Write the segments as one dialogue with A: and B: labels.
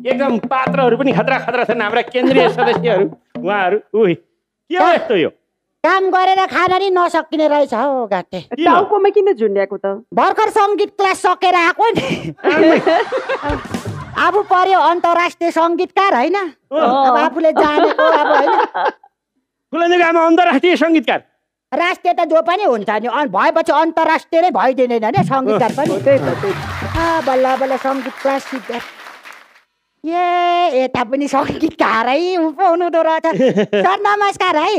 A: एकदम पात्रहरू पनि खतरा खतरा छन् हाम्रा केन्द्रीय सदस्यहरू उहाँहरू उही के हो यस्तो यो
B: काम गरेर खान नि नसकिने रहेछ हौ गाटे
C: टाउकोमा किन झुन्ड्याएको त
B: भर्खर सङ्गीत क्लास सकेर आएको नि अब पर्यो अन्तर्राष्ट्रिय सङ्गीतकार होइन अब आफूले जानेको अब होइन
A: फुलनीको आमा अन्तर्राष्ट्रिय सङ्गीतकार
B: राष्ट्रिय त जो पनि हुन्छ नि भएपछि अन्तर्राष्ट्रिय नै भइदिँदैन नि सङ्गीतकार पनि बल्ल बल्ल सङ्गीत क्लास सिक्दा यता पनि सङ्गीतकारै हुनुहुँदो रहेछ सर नमस्कार है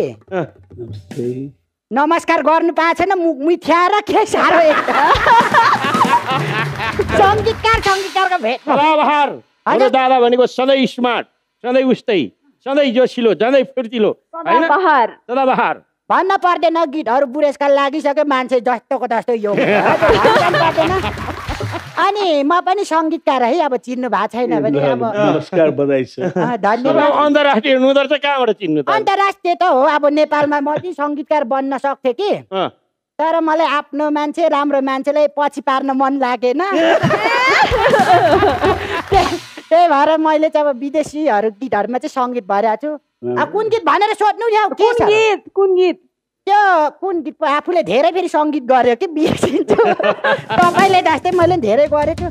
B: नमस्कार गर्नु पाएको छैन मुख मिठ्याएर के साह्रो सङ्गीतकारको भेट
A: दादा भनेको सधैँ स्मार्ट सधैँ उस्तै सधैँ जोसिलो सधैँ फुर्तिलो सदाबहार
B: भन्न पर्दैन गीतहरू बुढेसकाल लागिसक्यो मान्छे जस्तोको जस्तो यो अनि म पनि सङ्गीतकार है अब चिन्नु भएको छैन भने अब
D: नमस्कार बधाई छ
B: धन्यवाद
A: अन्तर्राष्ट्रिय हुनुहुँदो रहेछ कहाँबाट चिन्नु त
B: अन्तर्राष्ट्रिय त हो अब नेपालमा म पनि सङ्गीतकार बन्न सक्थेँ कि तर मलाई आफ्नो मान्छे राम्रो मान्छेलाई पछि पार्न मन लागेन त्यही भएर मैले चाहिँ अब विदेशीहरू गीतहरूमा चाहिँ सङ्गीत भइरहेको छु अब कुन गीत भनेर सोध्नु नि
C: कुन गीत
B: त्यो कुन गीत आफूले धेरै फेरि सङ्गीत गर्यो कि बिर्सिन्छु तपाईँले जस्तै मैले धेरै गरेको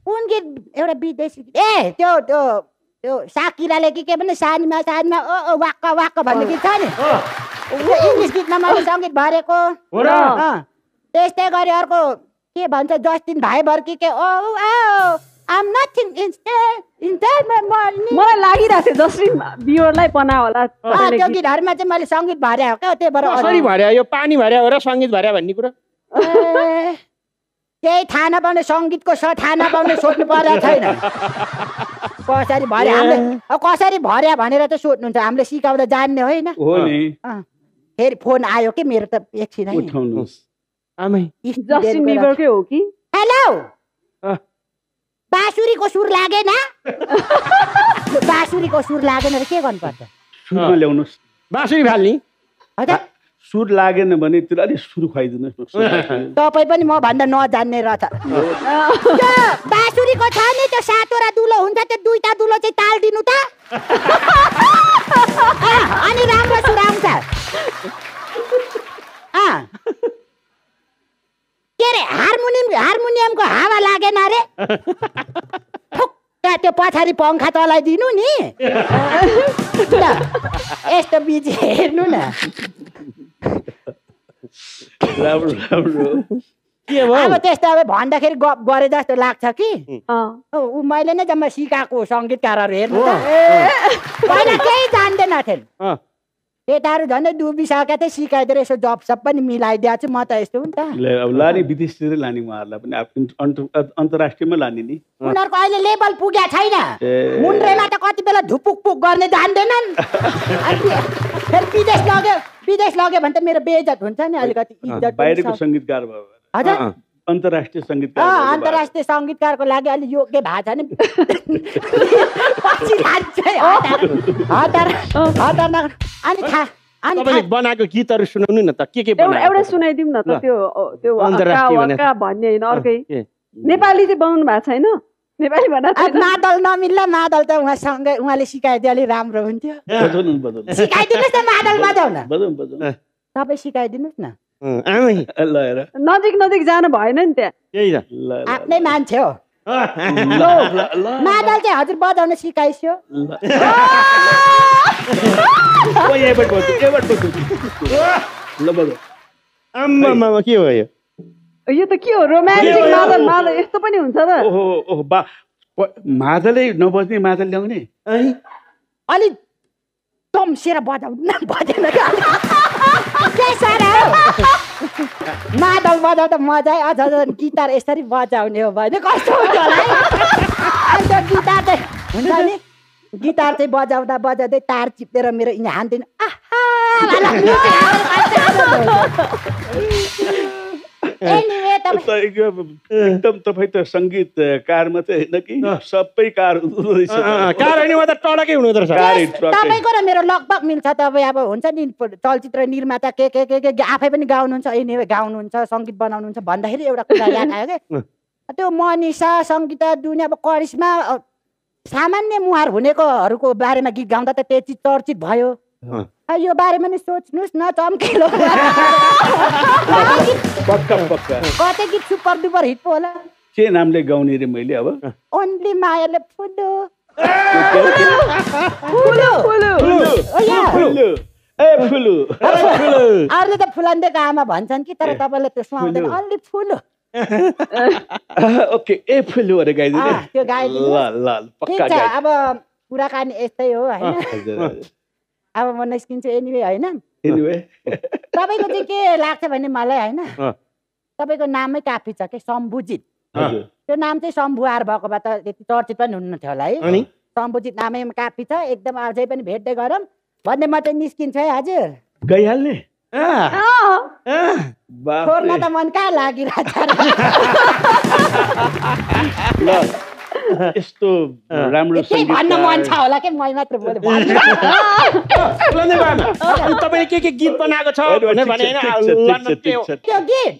B: कुन गीत एउटा विदेशी गीत त्यो त्यो त्यो साकिराले के भने सानीमा सानीमा ओ वाक्क वाक्क भन्ने गीत छ नि इङ्ग्लिस गीतमा मैले सङ्गीत भरेको त्यस्तै गरी अर्को के भन्छ जस्टिन भाइबर के ओ I'm nothing inside my morning.
C: मलाई लागिरहेको थियो जस्टिन बियरलाई पना होला
B: त्यो गीतहरुमा चाहिँ मैले सङ्गीत भर्या हो क्या त्यही भएर
A: कसरी भर्या यो पानी भर्या हो र सङ्गीत भर्या भन्ने कुरा
B: केही थाहा नपाउने सङ्गीतको थाहा नपाउने सोध्नु पर्दा छैन कसरी भर्या हामीले अब कसरी भर्या भनेर त सोध्नुहुन्छ हामीले सिकाउँदा जान्ने होइन
D: हो नि
B: फेरि फोन आयो कि मेरो त एकछिन है
D: उठाउनुस्
A: आमै
C: जस्टिन बिबरकै हो कि
B: हेलो बाँसुरीको सुर लागेन बाँसुरीको सुर लागेन र के गर्नुपर्छ
D: सुरमा ल्याउनुस्
A: बाँसुरी फाल्ने
B: हजुर
D: सुर लागेन भने त्यो अलि सुर खुवाइदिनुहोस्
B: तपाईँ पनि म भन्दा नजान्ने रहेछ बाँसुरीको छ नि त्यो सातवटा दुलो हुन्छ त्यो दुईटा दुलो चाहिँ ताल दिनु त अनि राम्रो सुर आउँछ के अरे हार्मोनियमको हावा लागेन अरे त्यो पछाडि पङ्खा चलाइदिनु नि यस्तो बिजी हेर्नु न अब त्यस्तो अब भन्दाखेरि गफ गरे जस्तो लाग्छ कि मैले नै जम्मा सिकाएको सङ्गीतकारहरू हेर्नु पहिला केही जान्दैनथेन् केटाहरू झन्डै डुबिसकेका थिए सिकाइदिएर यसो जब सब पनि मिलाइदिएको छु म त यस्तो हो नि त
D: लाने विदेशतिरै लाने उहाँहरूलाई पनि अन्तर्राष्ट्रियमा लाने नि
B: उनीहरूको अहिले लेभल पुगेको छैन मुन्ड्रेमा त कति बेला धुपुक पुक गर्ने जान्दैनन् फेरि विदेश लग्यो भने त मेरो बेइज्जत हुन्छ नि अलिकति इज्जत
D: बाहिरको सङ्गीतकार भयो
B: हजुर
D: अन्तर्राष्ट्रिय सङ्गीतकार
B: अन्तर्राष्ट्रिय सङ्गीतकारको लागि अलि योग्य भएको छ नि पछि
A: अनि बनाएको गीतहरू सुनाउनु न त के
C: एउटा सुनाइदिउँ न त त्यो भन्ने होइन अर्कै नेपाली चाहिँ बनाउनु भएको छैन नेपाली
B: मादल नमिल्ला मादल त उहाँले सिकाइदियो अलिक राम्रो हुन्थ्यो सिकाइदिनुहोस् न मादल बजाउन तपाईँ सिकाइदिनुहोस् न
C: नजिक नजिक जानु भएन नि त्यहाँ
B: आफ्नै मान्छे हो मादल चाहिँ हजुर बजाउन सिकाइस्यो
A: के हो
C: यो त के हो रोमान्टिक मादल यस्तो पनि हुन्छ त
D: मादलै नबज्ने मादल ल्याउने
B: अलि तम्सेर बजाउनु बजेन मादल बजाउँदा मजा अझ गिटार यसरी बजाउने हो भने कस्तो हुन्छ होला अन्त गिटार चाहिँ हुन्छ नि गिटार चाहिँ बजाउँदा बजाउँदै तार चिप्लेर मेरो यहाँ हान्दिन
D: एकदम तपाईँ त सङ्गीतकार मात्रै होइन कि सबै कार हुँदो रहेछ
A: कार होइन त टडकै हुनुहुँदो रहेछ
B: तपाईँको र मेरो लगभग मिल्छ तपाईँ अब हुन्छ नि चलचित्र निर्माता के आफै पनि गाउनुहुन्छ एनिवे गाउनुहुन्छ सङ्गीत बनाउनुहुन्छ भन्दाखेरि एउटा कुरा याद आयो क्या त्यो मनिषा सङ्गीता दुनियाँ अब करिश्मा सामान्य मुहार हुनेकोहरूको बारेमा गीत गाउँदा त त्यो चिज चर्चित भयो यो बारेमा नि सोच्नुहोस् न चम्किलो
D: पक्का पक्का
B: कतै गीत सुपर डुपर हिट पो होला
D: के नामले गाउने रे मैले अब
B: ओन्ली मायाले फुलो अरूले त फुलान्देको आमा भन्छन् कि तर तपाईँले त्यो सुहाउँदैन ओन्ली फुलो
D: ओके ए फुलु अरे गाइदिनु
B: त्यो गाइदिनु
D: ल ल
B: ठिक
D: पक्का
B: छ अब कुराकानी यस्तै हो होइन अब म निस्किन्छु एनिवे होइन
D: एनिवे
B: तपाईँको चाहिँ के लाग्छ भने मलाई होइन तपाईँको नामै काफी छ कि शम्भुजित त्यो नाम चाहिँ शम्भुहार भएको भए त त्यति चर्चित पनि हुनु थियो होला है शम्भुजित नामैमा काफी छ एकदम अझै पनि भेट्दै गरौँ भन्ने म चाहिँ निस्किन्छु है हजुर
D: गइहाल्ने
B: छोड्न त मन कहाँ लागिरहेछ
D: ल यस्तो राम्रो
B: भन्न मन छ होला कि मै मात्र बोले
A: तपाईँले के गीत बनाएको छ
B: त्यो गीत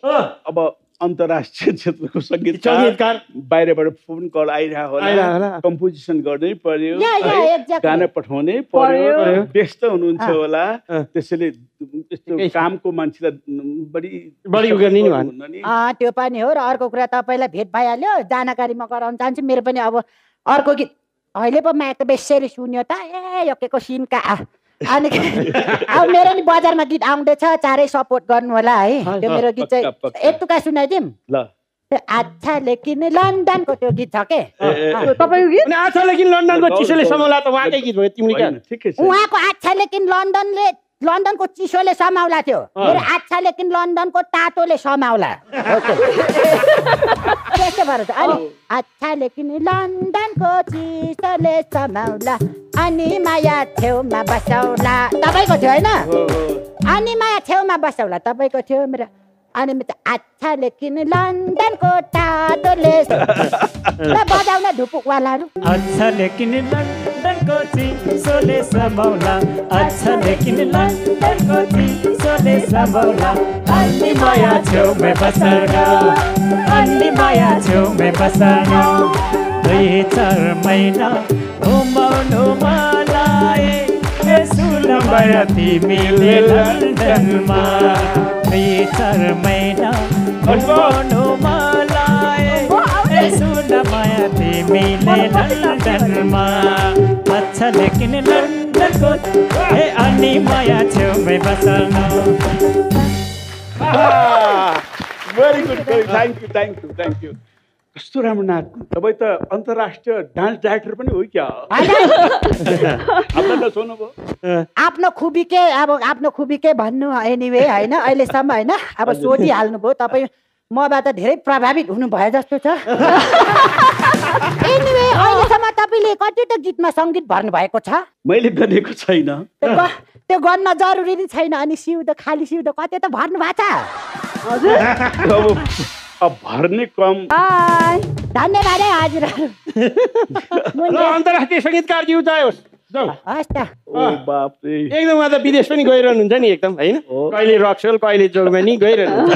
D: अब अन्तर्राष्ट्रिय क्षेत्रको सङ्गीतकार बाहिरबाट फोन कल आइरहेको होला कम्पोजिसन गर्नै पर्यो गाना पठाउनै पर्यो व्यस्त हुनुहुन्छ होला त्यसैले यस्तो कामको मान्छेलाई बढी
A: गर्ने नि
B: त्यो पनि हो र अर्को कुरा तपाईँलाई भेट भइहाल्यो जानकारी म गराउन चाहन्छु मेरो पनि अब अर्को गीत अहिले पो म्याथ बेसरी सुन्यो त ए यो केको सिनका अनि अब मेरो नि बजारमा गीत आउँदैछ चारै सपोर्ट गर्नु होला है त्यो मेरो गीत चाहिँ यत्तुका सुनाइदिउँ
D: ल
B: अच्छा लेकिन लन्डनको त्यो गीत छ के
C: तपाईँको गीत
A: अच्छा लेकिन लन्डनको चिसोले समाउला त उहाँकै गीत भयो तिमीले
D: ठिकै छ
B: उहाँको अच्छा लेकिन लन्डनको चिसोले समाउला थियो मेरो अच्छा लेकिन लन्डनको तातोले समाउला त्यस्तो भएर अनि अच्छा लेकिन लन्डनको चिसोले समाउला अनि माया छेउमा बसौला तपाईँको थियो होइन अनि माया छेउमा बसौला तपाईँको थियो मेरो अनि अच्छा लेकिन लन्डनको तातोले बजाउन धुपुकवालाहरू
E: अच्छा लेकिन लन्डनको चिसोले समाउला अच्छा लेकिन लन्डनको चिसोले समाउला अनि माया छेउमै बस्न अनि माया छेउमै बस्न 2-4 महिना घुमाउनु मलाई सुलम्बरा तिमीले लन्डनमा 2-4 महिना घुमाउनु मलाई सुलम्बरा तिमीले लन्डनमा अच्छा लेकिन लन्डनको अनि माया छेउमै बस्न
D: भेरी गुड थ्याङ्क यू कस्तो राम्रो नाच तपाईँ त अन्तर्राष्ट्रिय डान्स डाइरेक्टर पनि हो क्या
B: आफ्नो खुबी के भन्नु एनिवे होइन अहिलेसम्म होइन अब सोधिहाल्नुभयो तपाईँ मबाट धेरै प्रभावित हुनुभयो जस्तो छ एनिवे अहिलेसम्म तपाईँले कति त गीतमा सङ्गीत भर्नु भएको छ
D: मैले गरेको छैन
B: त्यो गर्न जरुरी नै छैन अनि खाली सिउँदो कति त भर्नु भएको छ
C: हजुर
D: अब भर्ने कम
B: धन्यवाद है हजुरहरू
A: अन्तर्राष्ट्रिय सङ्गीतकार ज्यू जाओस्
B: हस् त
A: एकदम उहाँ त विदेश पनि गइरहनुहुन्छ नि एकदम होइन कहिले रक्सोल कहिले जोगमेनी गइरहनुहुन्छ